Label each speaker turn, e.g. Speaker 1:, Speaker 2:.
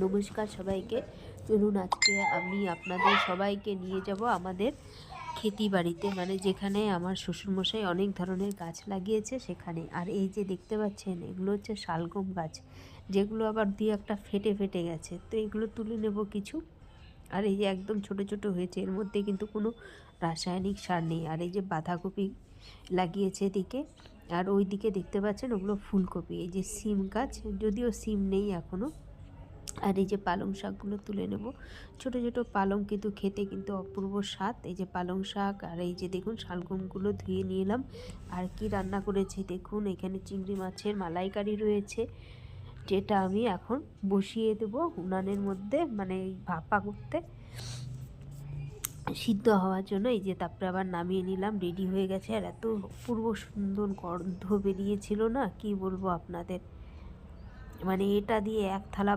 Speaker 1: নমস্কার সবাইকে। চলুন আজকে আমি আপনাদের সবাইকে নিয়ে যাব আমাদের ক্ষেতি বাড়িতে, মানে যেখানে আমার শ্বশুরমশাই অনেক ধরনের গাছ লাগিয়েছে সেখানে। আর এই যে দেখতে পাচ্ছেন এগুলো হচ্ছে শালগম গাছ, যেগুলো আবার দুই একটা ফেটে ফেটে গেছে, তো এগুলো তুলে নেব কিছু। আর এই যে একদম ছোট ছোট হয়েছে, এর মধ্যে কিন্তু কোনো রাসায়নিক সার নেই। আর এই যে বাঁধাকপি লাগিয়েছে এদিকে, আর ওই দিকে দেখতে পাচ্ছেন ওগুলো ফুলকপি। এই যে সিম গাছ, যদিও সিম নেই এখনও। আর এই যে পালং শাকগুলো তুলে নেব, ছোট ছোট পালং, কিন্তু খেতে কিন্তু অপূর্ব স্বাদ। এই যে পালং শাক, আর এই যে দেখুন শালগমগুলো ধুয়ে নিয়ে এলাম। আর কি রান্না করেছি দেখুন, এখানে চিংড়ি মাছের মালাইকারি রয়েছে, যেটা আমি এখন বসিয়ে দেবো উনানের মধ্যে, মানে ভাপা করতে, সিদ্ধ হওয়ার জন্য। এই যে তারপরে আবার নামিয়ে নিলাম, রেডি হয়ে গেছে। আর এত অপূর্ব সুন্দর গন্ধ বেরিয়েছিল না, কি বলবো আপনাদের, মানে এটা দিয়ে এক থালা